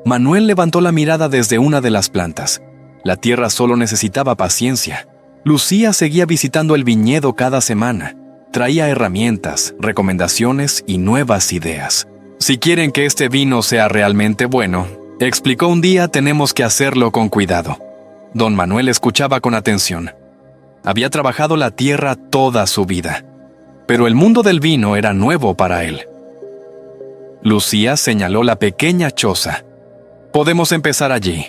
Manuel levantó la mirada desde una de las plantas. La tierra solo necesitaba paciencia. Lucía seguía visitando el viñedo cada semana. Traía herramientas, recomendaciones y nuevas ideas. Si quieren que este vino sea realmente bueno, explicó un día, tenemos que hacerlo con cuidado. Don Manuel escuchaba con atención. Había trabajado la tierra toda su vida, pero el mundo del vino era nuevo para él. Lucía señaló la pequeña choza. Podemos empezar allí.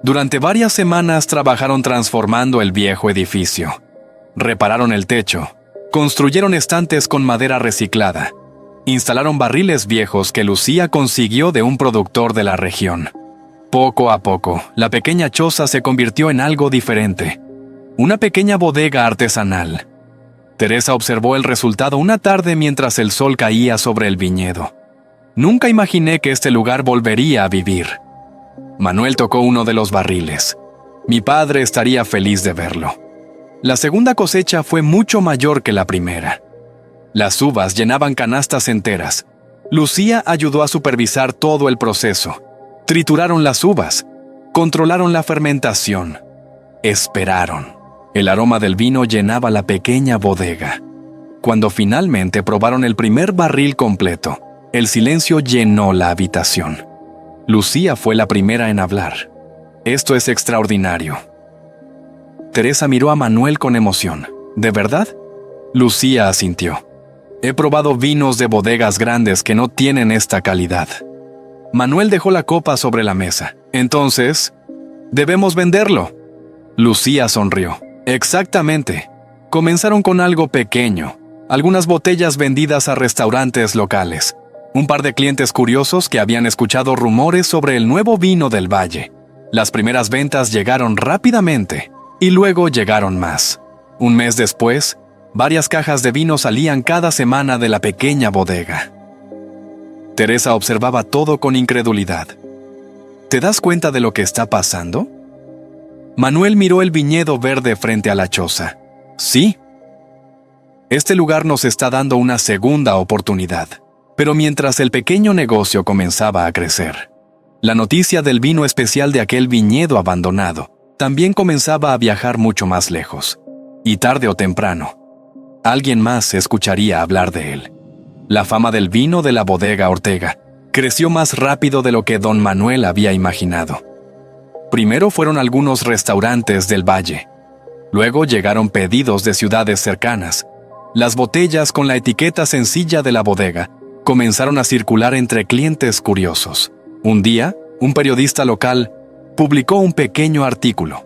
Durante varias semanas trabajaron transformando el viejo edificio. Repararon el techo. Construyeron estantes con madera reciclada. Instalaron barriles viejos que Lucía consiguió de un productor de la región. Poco a poco, la pequeña choza se convirtió en algo diferente. Una pequeña bodega artesanal. Teresa observó el resultado una tarde mientras el sol caía sobre el viñedo. Nunca imaginé que este lugar volvería a vivir. Manuel tocó uno de los barriles. Mi padre estaría feliz de verlo. La segunda cosecha fue mucho mayor que la primera. Las uvas llenaban canastas enteras. Lucía ayudó a supervisar todo el proceso. Trituraron las uvas. Controlaron la fermentación. Esperaron. El aroma del vino llenaba la pequeña bodega. Cuando finalmente probaron el primer barril completo, el silencio llenó la habitación. Lucía fue la primera en hablar. Esto es extraordinario. Teresa miró a Manuel con emoción. ¿De verdad? Lucía asintió. He probado vinos de bodegas grandes que no tienen esta calidad. Manuel dejó la copa sobre la mesa. Entonces, debemos venderlo. Lucía sonrió. Exactamente. Comenzaron con algo pequeño. Algunas botellas vendidas a restaurantes locales. Un par de clientes curiosos que habían escuchado rumores sobre el nuevo vino del valle. Las primeras ventas llegaron rápidamente. Y luego llegaron más. Un mes después, varias cajas de vino salían cada semana de la pequeña bodega. Teresa observaba todo con incredulidad. ¿Te das cuenta de lo que está pasando? Manuel miró el viñedo verde frente a la choza. Sí. Este lugar nos está dando una segunda oportunidad. Pero mientras el pequeño negocio comenzaba a crecer, La noticia del vino especial de aquel viñedo abandonado también comenzaba a viajar mucho más lejos. Y tarde o temprano, alguien más escucharía hablar de él. La fama del vino de la bodega Ortega creció más rápido de lo que don Manuel había imaginado. Primero fueron algunos restaurantes del valle. Luego llegaron pedidos de ciudades cercanas. Las botellas con la etiqueta sencilla de la bodega comenzaron a circular entre clientes curiosos. Un día, un periodista local publicó un pequeño artículo: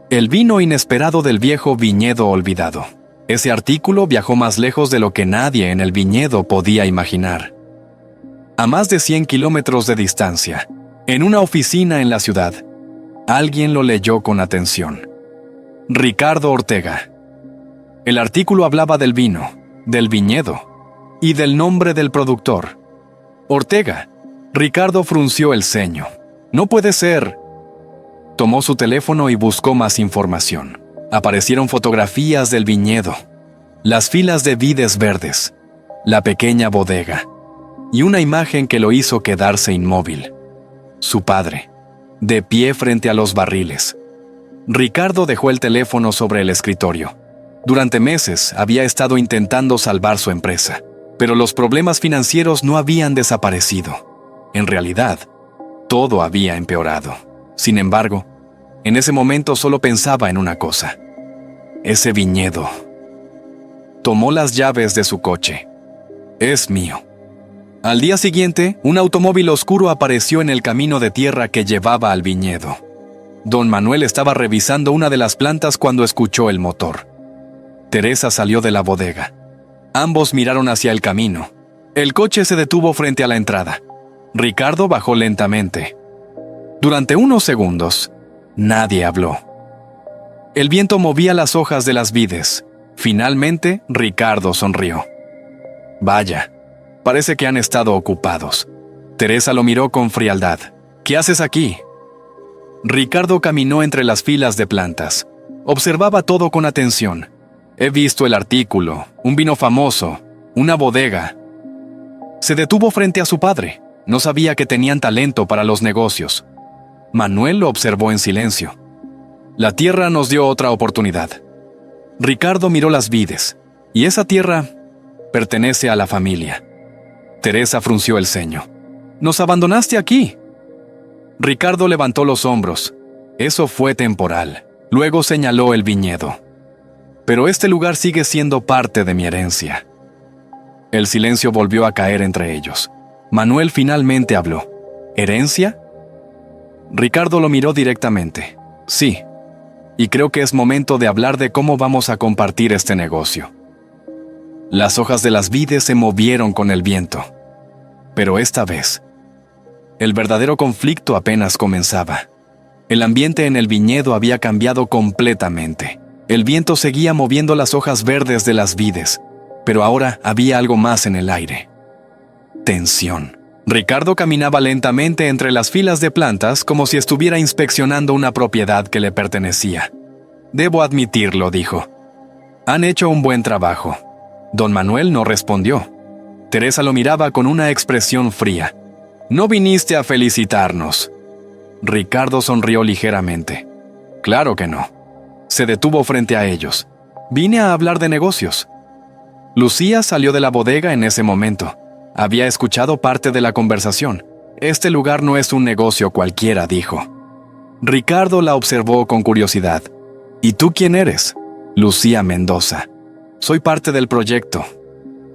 El vino inesperado del viejo viñedo olvidado. Ese artículo viajó más lejos de lo que nadie en el viñedo podía imaginar. A más de 100 kilómetros de distancia, en una oficina en la ciudad, alguien lo leyó con atención. Ricardo Ortega. El artículo hablaba del vino, del viñedo y del nombre del productor. Ortega. Ricardo frunció el ceño. No puede ser. Tomó su teléfono y buscó más información. Aparecieron fotografías del viñedo, las filas de vides verdes, la pequeña bodega, y una imagen que lo hizo quedarse inmóvil. Su padre, de pie frente a los barriles. Ricardo dejó el teléfono sobre el escritorio. Durante meses había estado intentando salvar su empresa, pero los problemas financieros no habían desaparecido. En realidad, todo había empeorado. Sin embargo, en ese momento solo pensaba en una cosa: ese viñedo. Tomó las llaves de su coche. Es mío. Al día siguiente, un automóvil oscuro apareció en el camino de tierra que llevaba al viñedo. Don Manuel estaba revisando una de las plantas cuando escuchó el motor. Teresa salió de la bodega. Ambos miraron hacia el camino. El coche se detuvo frente a la entrada. Ricardo bajó lentamente. Durante unos segundos, nadie habló. El viento movía las hojas de las vides. Finalmente, Ricardo sonrió. Vaya, parece que han estado ocupados. Teresa lo miró con frialdad. ¿Qué haces aquí? Ricardo caminó entre las filas de plantas. Observaba todo con atención. He visto el artículo, un vino famoso, una bodega. Se detuvo frente a su padre. No sabía que tenían talento para los negocios. Manuel lo observó en silencio. La tierra nos dio otra oportunidad. Ricardo miró las vides, y esa tierra pertenece a la familia. Teresa frunció el ceño. ¿Nos abandonaste aquí? Ricardo levantó los hombros. Eso fue temporal. Luego señaló el viñedo. Pero este lugar sigue siendo parte de mi herencia. El silencio volvió a caer entre ellos. Manuel finalmente habló. ¿Herencia? Ricardo lo miró directamente. Sí, y creo que es momento de hablar de cómo vamos a compartir este negocio. Las hojas de las vides se movieron con el viento. Pero esta vez, el verdadero conflicto apenas comenzaba. El ambiente en el viñedo había cambiado completamente. El viento seguía moviendo las hojas verdes de las vides, pero ahora había algo más en el aire. Tensión. Ricardo caminaba lentamente entre las filas de plantas como si estuviera inspeccionando una propiedad que le pertenecía. Debo admitirlo, dijo. Han hecho un buen trabajo. Don Manuel no respondió. Teresa lo miraba con una expresión fría. No viniste a felicitarnos. Ricardo sonrió ligeramente. Claro que no. Se detuvo frente a ellos. Vine a hablar de negocios. Lucía salió de la bodega en ese momento. Había escuchado parte de la conversación. Este lugar no es un negocio cualquiera, dijo. Ricardo la observó con curiosidad. ¿Y tú quién eres? Lucía Mendoza. Soy parte del proyecto.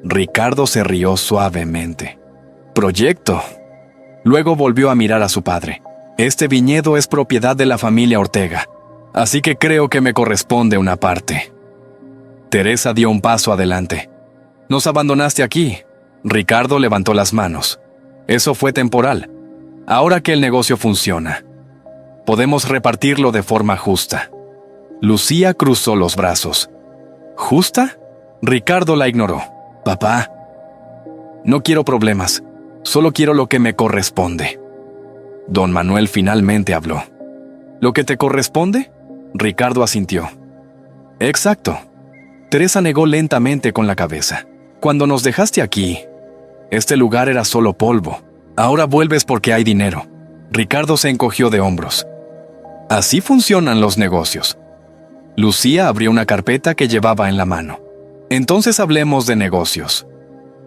Ricardo se rió suavemente. ¿Proyecto? Luego volvió a mirar a su padre. Este viñedo es propiedad de la familia Ortega, así que creo que me corresponde una parte. Teresa dio un paso adelante. Nos abandonaste aquí. Ricardo levantó las manos. Eso fue temporal. Ahora que el negocio funciona, podemos repartirlo de forma justa. Lucía cruzó los brazos. ¿Justa? Ricardo la ignoró. Papá, no quiero problemas. Solo quiero lo que me corresponde. Don Manuel finalmente habló. ¿Lo que te corresponde? Ricardo asintió. Exacto. Teresa negó lentamente con la cabeza. Cuando nos dejaste aquí, este lugar era solo polvo. Ahora vuelves porque hay dinero. Ricardo se encogió de hombros. Así funcionan los negocios. Lucía abrió una carpeta que llevaba en la mano. Entonces hablemos de negocios.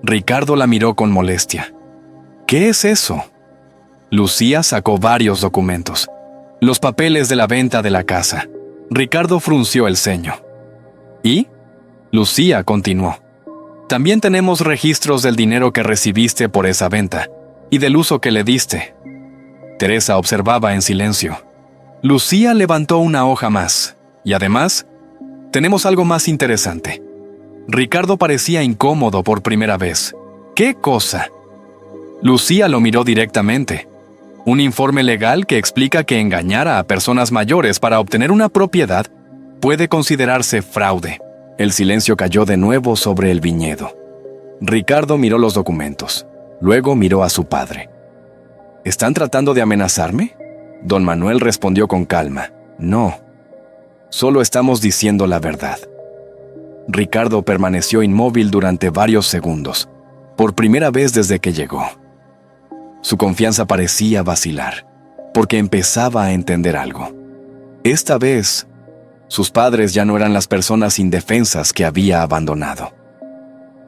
Ricardo la miró con molestia. ¿Qué es eso? Lucía sacó varios documentos. Los papeles de la venta de la casa. Ricardo frunció el ceño. ¿Y? Lucía continuó. También tenemos registros del dinero que recibiste por esa venta y del uso que le diste. Teresa observaba en silencio. Lucía levantó una hoja más. Y además, tenemos algo más interesante. Ricardo parecía incómodo por primera vez. ¿Qué cosa? Lucía lo miró directamente. Un informe legal que explica que engañar a personas mayores para obtener una propiedad puede considerarse fraude. El silencio cayó de nuevo sobre el viñedo. Ricardo miró los documentos. Luego miró a su padre. ¿Están tratando de amenazarme? Don Manuel respondió con calma. No. Solo estamos diciendo la verdad. Ricardo permaneció inmóvil durante varios segundos, por primera vez desde que llegó. Su confianza parecía vacilar, porque empezaba a entender algo. Esta vez, sus padres ya no eran las personas indefensas que había abandonado.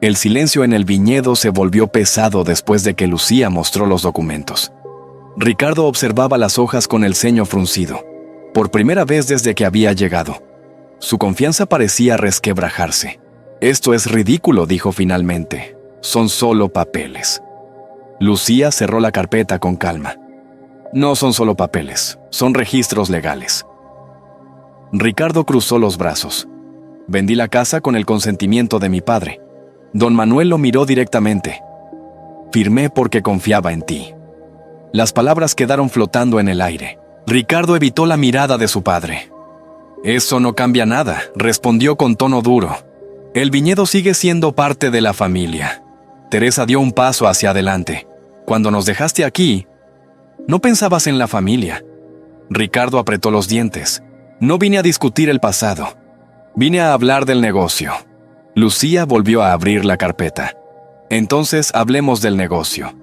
El silencio en el viñedo se volvió pesado después de que Lucía mostró los documentos. Ricardo observaba las hojas con el ceño fruncido, por primera vez desde que había llegado. Su confianza parecía resquebrajarse. Esto es ridículo, dijo finalmente. Son solo papeles. Lucía cerró la carpeta con calma. No son solo papeles, son registros legales. Ricardo cruzó los brazos. Vendí la casa con el consentimiento de mi padre. Don Manuel lo miró directamente. Firmé porque confiaba en ti. Las palabras quedaron flotando en el aire. Ricardo evitó la mirada de su padre. Eso no cambia nada, respondió con tono duro. El viñedo sigue siendo parte de la familia. Teresa dio un paso hacia adelante. Cuando nos dejaste aquí, no pensabas en la familia. Ricardo apretó los dientes. No vine a discutir el pasado. Vine a hablar del negocio. Lucía volvió a abrir la carpeta. Entonces hablemos del negocio.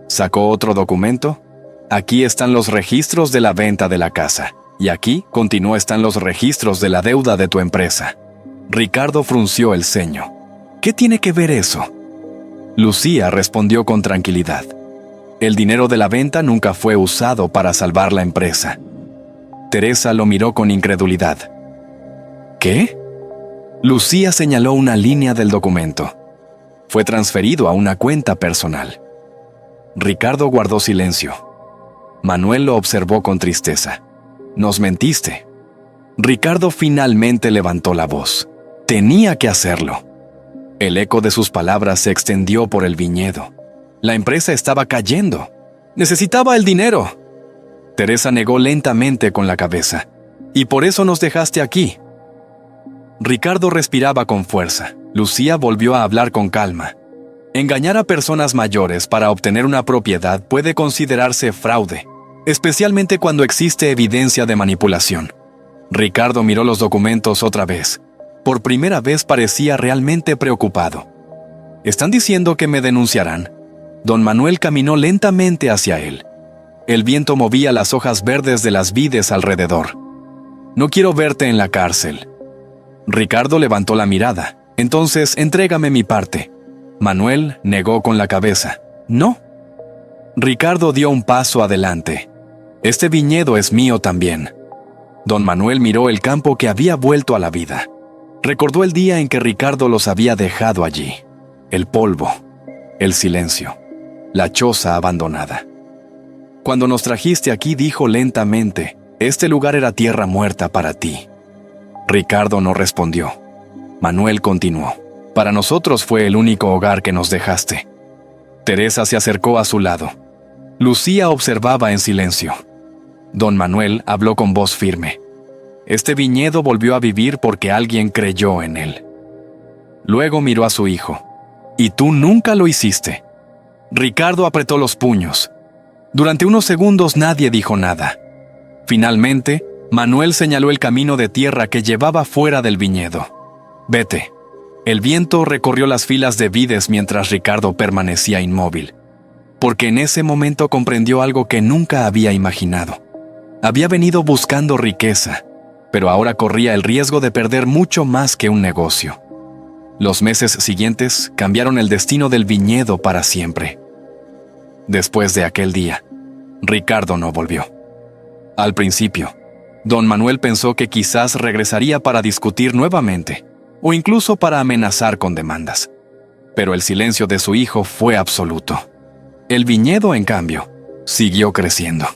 ¿Sacó otro documento? Aquí están los registros de la venta de la casa. Y aquí, continuó, están los registros de la deuda de tu empresa. Ricardo frunció el ceño. ¿Qué tiene que ver eso? Lucía respondió con tranquilidad. El dinero de la venta nunca fue usado para salvar la empresa. Teresa lo miró con incredulidad. ¿Qué? Lucía señaló una línea del documento. Fue transferido a una cuenta personal. Ricardo guardó silencio. Manuel lo observó con tristeza. Nos mentiste. Ricardo finalmente levantó la voz. Tenía que hacerlo. El eco de sus palabras se extendió por el viñedo. La empresa estaba cayendo. Necesitaba el dinero. Teresa negó lentamente con la cabeza. Y por eso nos dejaste aquí. Ricardo respiraba con fuerza. Lucía volvió a hablar con calma. Engañar a personas mayores para obtener una propiedad puede considerarse fraude, especialmente cuando existe evidencia de manipulación. Ricardo miró los documentos otra vez. Por primera vez parecía realmente preocupado. ¿Están diciendo que me denunciarán? Don Manuel caminó lentamente hacia él. El viento movía las hojas verdes de las vides alrededor. No quiero verte en la cárcel. Ricardo levantó la mirada. Entonces, entrégame mi parte. Manuel negó con la cabeza. No. Ricardo dio un paso adelante. Este viñedo es mío también. Don Manuel miró el campo que había vuelto a la vida. Recordó el día en que Ricardo los había dejado allí. El polvo, el silencio, la choza abandonada. Cuando nos trajiste aquí, dijo lentamente, este lugar era tierra muerta para ti. Ricardo no respondió. Manuel continuó. Para nosotros fue el único hogar que nos dejaste. Teresa se acercó a su lado. Lucía observaba en silencio. Don Manuel habló con voz firme. Este viñedo volvió a vivir porque alguien creyó en él. Luego miró a su hijo. Y tú nunca lo hiciste. Ricardo apretó los puños. Durante unos segundos nadie dijo nada. Finalmente, Manuel señaló el camino de tierra que llevaba fuera del viñedo. Vete. El viento recorrió las filas de vides mientras Ricardo permanecía inmóvil. porque en ese momento comprendió algo que nunca había imaginado. Había venido buscando riqueza, pero ahora corría el riesgo de perder mucho más que un negocio. Los meses siguientes cambiaron el destino del viñedo para siempre. Después de aquel día, Ricardo no volvió. Al principio, don Manuel pensó que quizás regresaría para discutir nuevamente, o incluso para amenazar con demandas. Pero el silencio de su hijo fue absoluto. El viñedo, en cambio, siguió creciendo.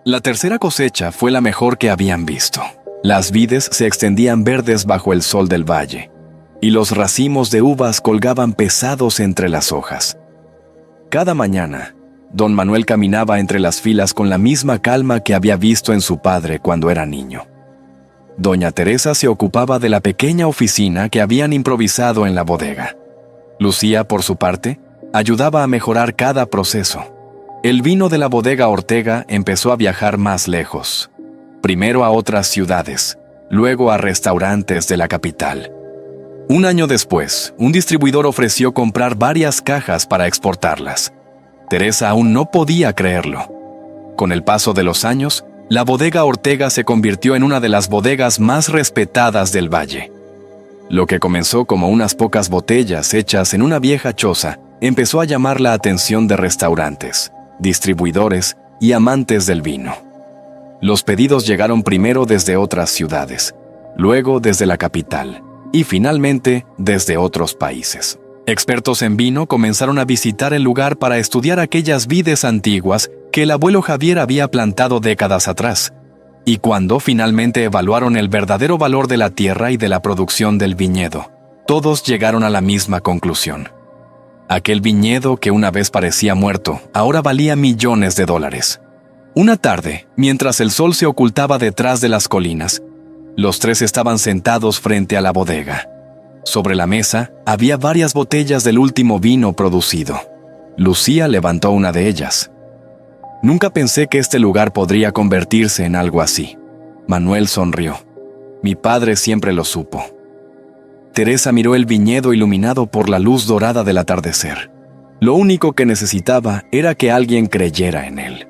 La tercera cosecha fue la mejor que habían visto. Las vides se extendían verdes bajo el sol del valle, y los racimos de uvas colgaban pesados entre las hojas. Cada mañana, don Manuel caminaba entre las filas con la misma calma que había visto en su padre cuando era niño. Doña Teresa se ocupaba de la pequeña oficina que habían improvisado en la bodega. Lucía, por su parte, ayudaba a mejorar cada proceso. El vino de la bodega Ortega empezó a viajar más lejos. Primero a otras ciudades, luego a restaurantes de la capital. Un año después, un distribuidor ofreció comprar varias cajas para exportarlas. Teresa aún no podía creerlo. Con el paso de los años, la bodega Ortega se convirtió en una de las bodegas más respetadas del valle. Lo que comenzó como unas pocas botellas hechas en una vieja choza, empezó a llamar la atención de restaurantes, distribuidores y amantes del vino. Los pedidos llegaron primero desde otras ciudades, luego desde la capital y finalmente desde otros países. Expertos en vino comenzaron a visitar el lugar para estudiar aquellas vides antiguas que el abuelo Javier había plantado décadas atrás. Y cuando finalmente evaluaron el verdadero valor de la tierra y de la producción del viñedo, todos llegaron a la misma conclusión. Aquel viñedo que una vez parecía muerto, ahora valía millones de dólares. Una tarde, mientras el sol se ocultaba detrás de las colinas, los tres estaban sentados frente a la bodega. Sobre la mesa había varias botellas del último vino producido. Lucía levantó una de ellas. Nunca pensé que este lugar podría convertirse en algo así. Manuel sonrió. Mi padre siempre lo supo. Teresa miró el viñedo iluminado por la luz dorada del atardecer. Lo único que necesitaba era que alguien creyera en él.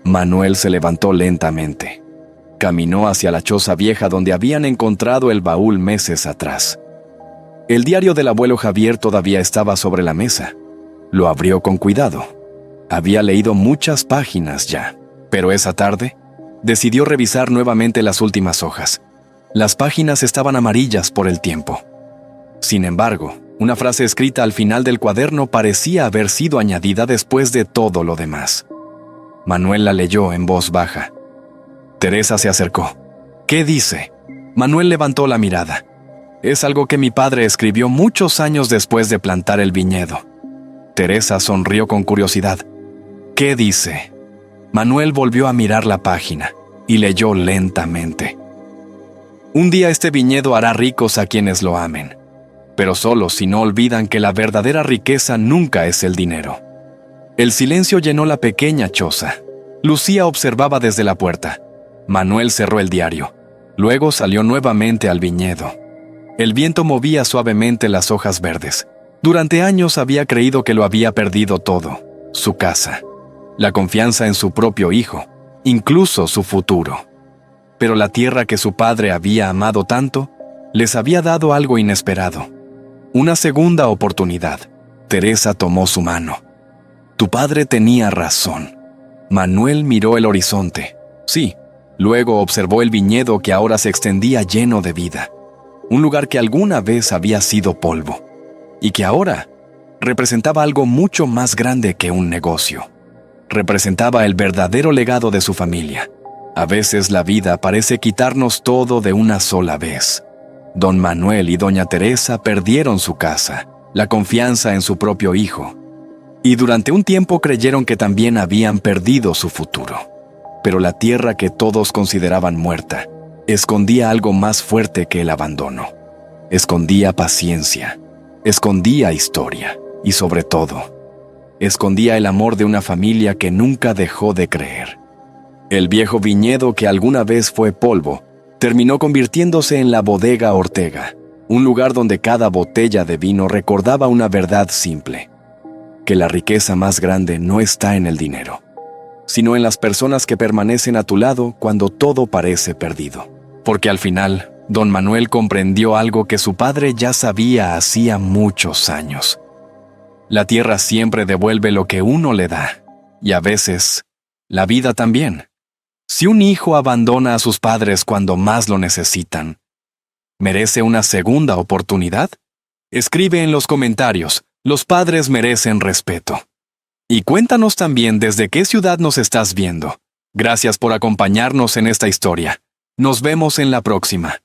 Manuel se levantó lentamente. Caminó hacia la choza vieja donde habían encontrado el baúl meses atrás. El diario del abuelo Javier todavía estaba sobre la mesa. Lo abrió con cuidado. Había leído muchas páginas ya, pero esa tarde decidió revisar nuevamente las últimas hojas. Las páginas estaban amarillas por el tiempo. Sin embargo, una frase escrita al final del cuaderno parecía haber sido añadida después de todo lo demás. Manuel la leyó en voz baja. Teresa se acercó. ¿Qué dice? Manuel levantó la mirada. Es algo que mi padre escribió muchos años después de plantar el viñedo. Teresa sonrió con curiosidad. ¿Qué dice? Manuel volvió a mirar la página y leyó lentamente. Un día este viñedo hará ricos a quienes lo amen, pero solo si no olvidan que la verdadera riqueza nunca es el dinero. El silencio llenó la pequeña choza. Lucía observaba desde la puerta. Manuel cerró el diario. Luego salió nuevamente al viñedo. El viento movía suavemente las hojas verdes. Durante años había creído que lo había perdido todo: su casa, la confianza en su propio hijo, incluso su futuro. Pero la tierra que su padre había amado tanto, les había dado algo inesperado. Una segunda oportunidad. Teresa tomó su mano. Tu padre tenía razón. Manuel miró el horizonte. Sí, luego observó el viñedo que ahora se extendía lleno de vida. Un lugar que alguna vez había sido polvo, y que ahora representaba algo mucho más grande que un negocio. Representaba el verdadero legado de su familia. A veces la vida parece quitarnos todo de una sola vez. Don Manuel y doña Teresa perdieron su casa, la confianza en su propio hijo, y durante un tiempo creyeron que también habían perdido su futuro. Pero la tierra que todos consideraban muerta escondía algo más fuerte que el abandono. Escondía paciencia, escondía historia y, sobre todo, escondía el amor de una familia que nunca dejó de creer. El viejo viñedo que alguna vez fue polvo terminó convirtiéndose en la bodega Ortega, un lugar donde cada botella de vino recordaba una verdad simple. que la riqueza más grande no está en el dinero, sino en las personas que permanecen a tu lado cuando todo parece perdido. Porque al final, don Manuel comprendió algo que su padre ya sabía hacía muchos años. La tierra siempre devuelve lo que uno le da, y a veces, la vida también. Si un hijo abandona a sus padres cuando más lo necesitan, ¿merece una segunda oportunidad? Escribe en los comentarios, los padres merecen respeto. Y cuéntanos también desde qué ciudad nos estás viendo. Gracias por acompañarnos en esta historia. Nos vemos en la próxima.